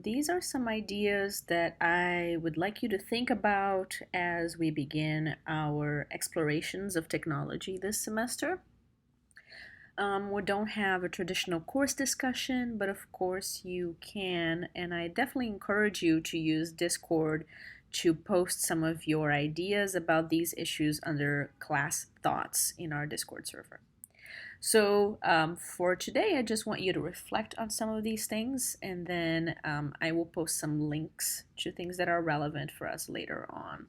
These are some ideas that I would like you to think about as we begin our explorations of technology this semester. We don't have a traditional course discussion, but of course you can, and I definitely encourage you to use Discord to post some of your ideas about these issues under class thoughts in our Discord server. So for today, I just want you to reflect on some of these things, and then I will post some links to things that are relevant for us later on.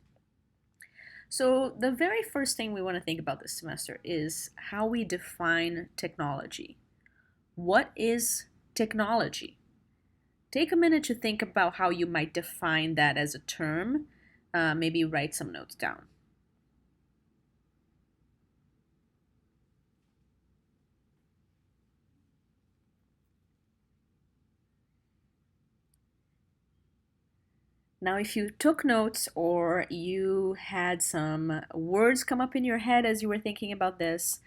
So the very first thing we want to think about this semester is how we define technology. What is technology? Take a minute to think about how you might define that as a term. Maybe write some notes down. Now, if you took notes or you had some words come up in your head as you were thinking about this,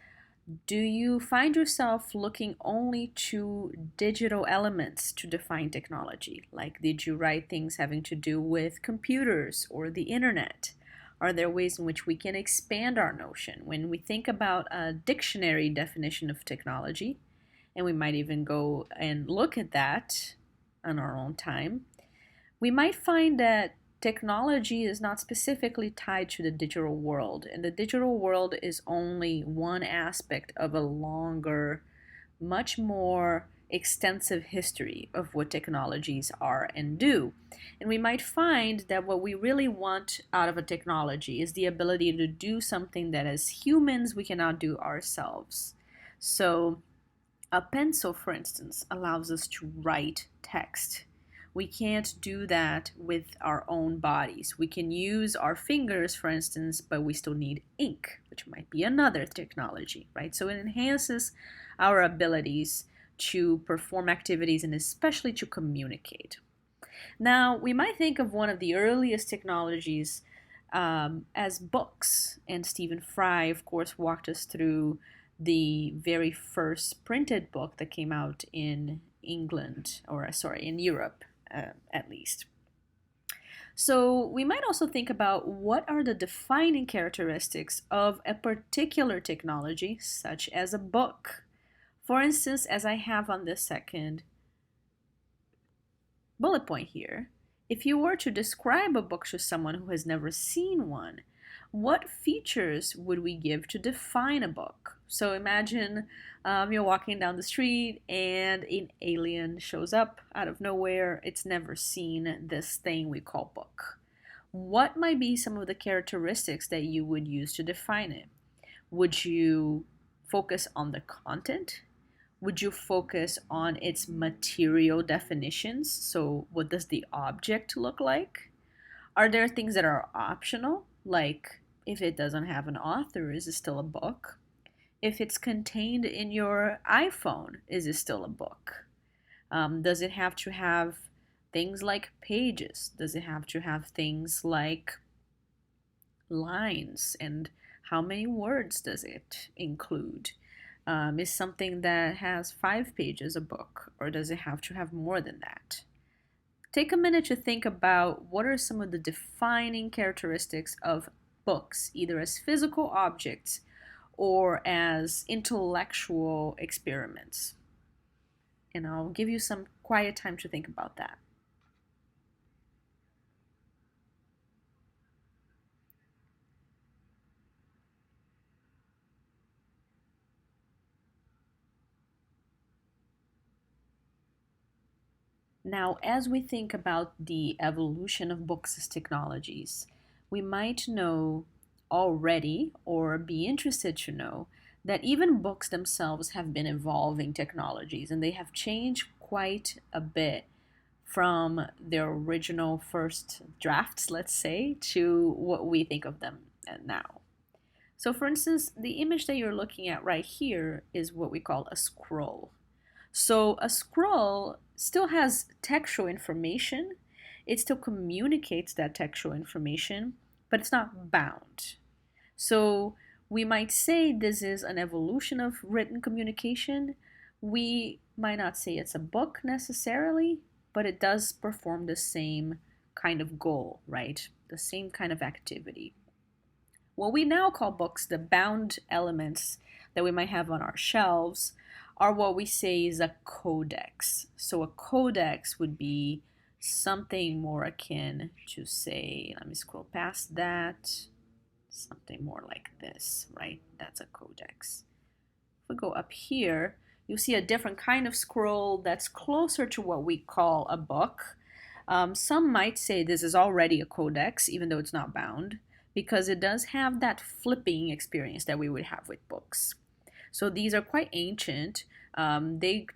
do you find yourself looking only to digital elements to define technology? Like, did you write things having to do with computers or the internet? Are there ways in which we can expand our notion? When we think about a dictionary definition of technology, and we might even go and look at that on our own time, we might find that technology is not specifically tied to the digital world, and the digital world is only one aspect of a longer, much more extensive history of what technologies are and do. And we might find that what we really want out of a technology is the ability to do something that as humans we cannot do ourselves. So, a pencil, for instance, allows us to write text. We can't do that with our own bodies. We can use our fingers, for instance, but we still need ink, which might be another technology, right? So it enhances our abilities to perform activities and especially to communicate. Now, we might think of one of the earliest technologies as books, and Stephen Fry, of course, walked us through the very first printed book that came out in England, or sorry, in Europe at least. So we might also think about what are the defining characteristics of a particular technology, such as a book. For instance, as I have on this second bullet point here, if you were to describe a book to someone who has never seen one, what features would we give to define a book? So imagine you're walking down the street and an alien shows up out of nowhere. It's never seen this thing we call book. What might be some of the characteristics that you would use to define it? Would you focus on the content? Would you focus on its material definitions? So, what does the object look like? Are there things that are optional, like if it doesn't have an author, is it still a book? If it's contained in your iPhone, is it still a book? Does it have to have things like pages? Does it have to have things like lines? And how many words does it include? Is something that has 5 pages a book, or does it have to have more than that? Take a minute to think about what are some of the defining characteristics of books, either as physical objects or as intellectual experiments. And I'll give you some quiet time to think about that. Now, as we think about the evolution of books as technologies, we might know already or be interested to know that even books themselves have been evolving technologies and they have changed quite a bit from their original first drafts, let's say, to what we think of them now. So, for instance, the image that you're looking at right here is what we call a scroll. So a scroll still has textual information. It still communicates that textual information, but it's not bound. So we might say this is an evolution of written communication. We might not say it's a book necessarily, but it does perform the same kind of goal, right? The same kind of activity. What we now call books, the bound elements that we might have on our shelves, are what we say is a codex. So a codex would be something more akin to, say, let me scroll past that, something more like this, right? That's a codex. If we go up here, you'll see a different kind of scroll that's closer to what we call a book. Some might say this is already a codex, even though it's not bound, because it does have that flipping experience that we would have with books. So these are quite ancient. They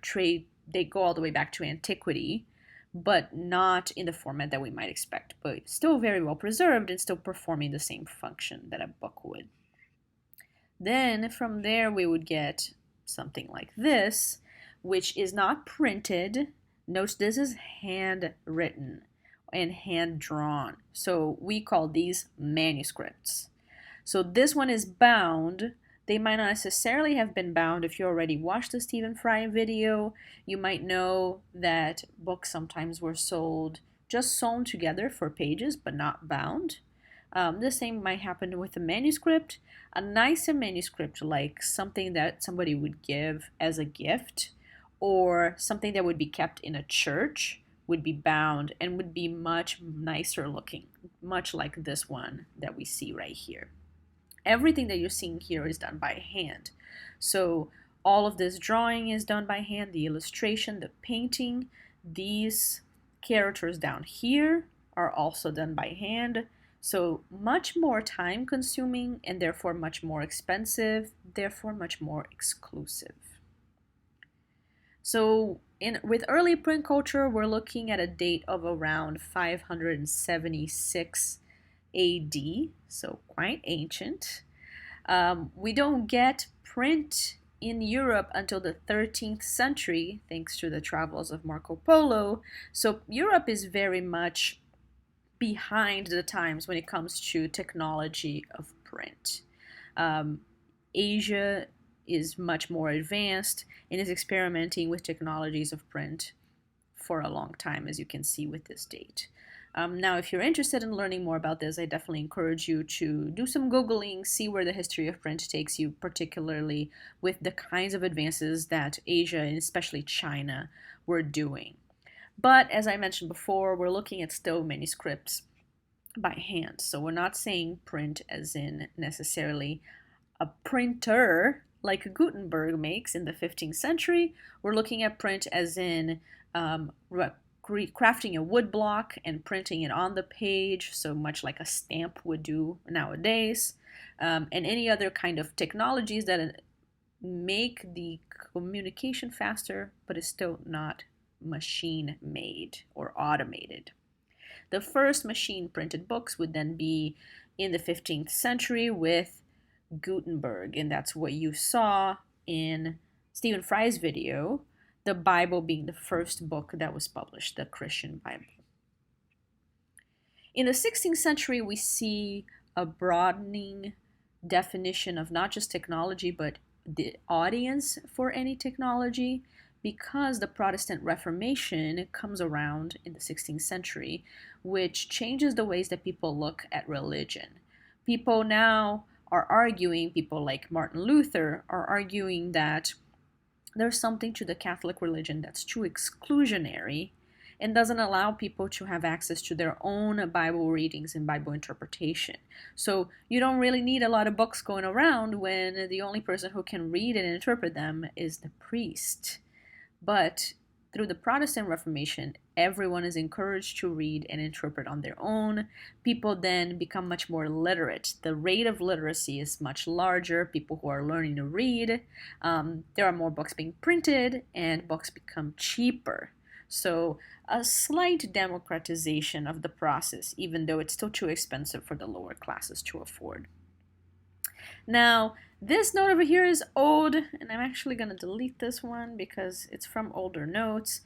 go all the way back to antiquity, but not in the format that we might expect, but still very well preserved and still performing the same function that a book would. Then from there we would get something like this, which is not printed. Note this is handwritten and hand drawn. So we call these manuscripts. So this one is bound. They might not necessarily have been bound. If you already watched the Stephen Fry video, you might know that books sometimes were sold just sewn together for pages, but not bound. The same might happen with a manuscript. A nicer manuscript, like something that somebody would give as a gift, or something that would be kept in a church, would be bound and would be much nicer looking, much like this one that we see right here. Everything that you're seeing here is done by hand. So all of this drawing is done by hand, the illustration, the painting. These characters down here are also done by hand. So much more time consuming and therefore much more expensive, therefore much more exclusive. So with early print culture, we're looking at a date of around 576 AD, so quite ancient. We don't get print in Europe until the 13th century, thanks to the travels of Marco Polo. So Europe is very much behind the times when it comes to technology of print. Asia is much more advanced and is experimenting with technologies of print for a long time, as you can see with this date. Now, if you're interested in learning more about this, I definitely encourage you to do some Googling, see where the history of print takes you, particularly with the kinds of advances that Asia and especially China were doing. But as I mentioned before, we're looking at still manuscripts by hand. So we're not saying print as in necessarily a printer like Gutenberg makes in the 15th century. We're looking at print as in crafting a wood block and printing it on the page, so much like a stamp would do nowadays, and any other kind of technologies that make the communication faster, but is still not machine made or automated. The first machine printed books would then be in the 15th century with Gutenberg, and that's what you saw in Stephen Fry's video, the Bible being the first book that was published, the Christian Bible. In the 16th century, we see a broadening definition of not just technology, but the audience for any technology, because the Protestant Reformation comes around in the 16th century, which changes the ways that people look at religion. People now are arguing, people like Martin Luther are arguing that there's something to the Catholic religion that's too exclusionary and doesn't allow people to have access to their own Bible readings and Bible interpretation. So you don't really need a lot of books going around when the only person who can read and interpret them is the priest. But through the Protestant Reformation, everyone is encouraged to read and interpret on their own. People then become much more literate. The rate of literacy is much larger. People who are learning to read, there are more books being printed, and books become cheaper. So a slight democratization of the process, even though it's still too expensive for the lower classes to afford. Now, this note over here is old, and I'm actually going to delete this one because it's from older notes.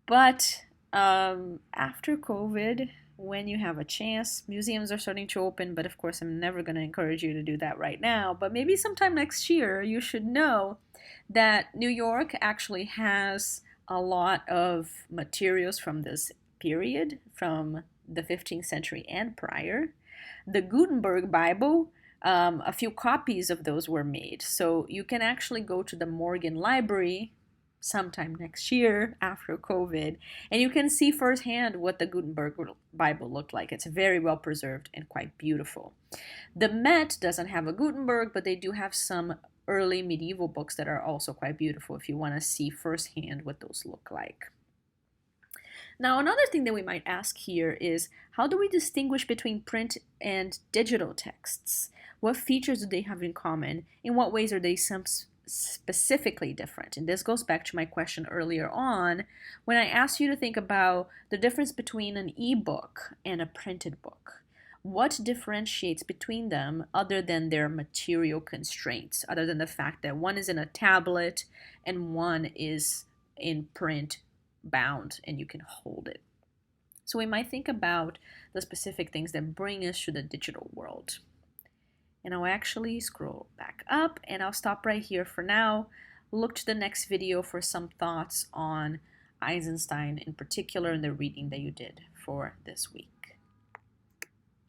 But after COVID, when you have a chance, museums are starting to open, but of course I'm never going to encourage you to do that right now. But maybe sometime next year, you should know that New York actually has a lot of materials from this period, from the 15th century and prior. The Gutenberg Bible, a few copies of those were made. So you can actually go to the Morgan Library sometime next year after COVID, and you can see firsthand what the Gutenberg Bible looked like. It's very well preserved and quite beautiful. The Met doesn't have a Gutenberg, but they do have some early medieval books that are also quite beautiful if you want to see firsthand what those look like. Now, another thing that we might ask here is, how do we distinguish between print and digital texts? What features do they have in common? In what ways are they specifically different? And this goes back to my question earlier on when I asked you to think about the difference between an ebook and a printed book. What differentiates between them other than their material constraints, other than the fact that one is in a tablet and one is in print bound and you can hold it? So we might think about the specific things that bring us to the digital world. And I'll actually scroll back up and I'll stop right here for now. Look to the next video for some thoughts on Eisenstein in particular and the reading that you did for this week.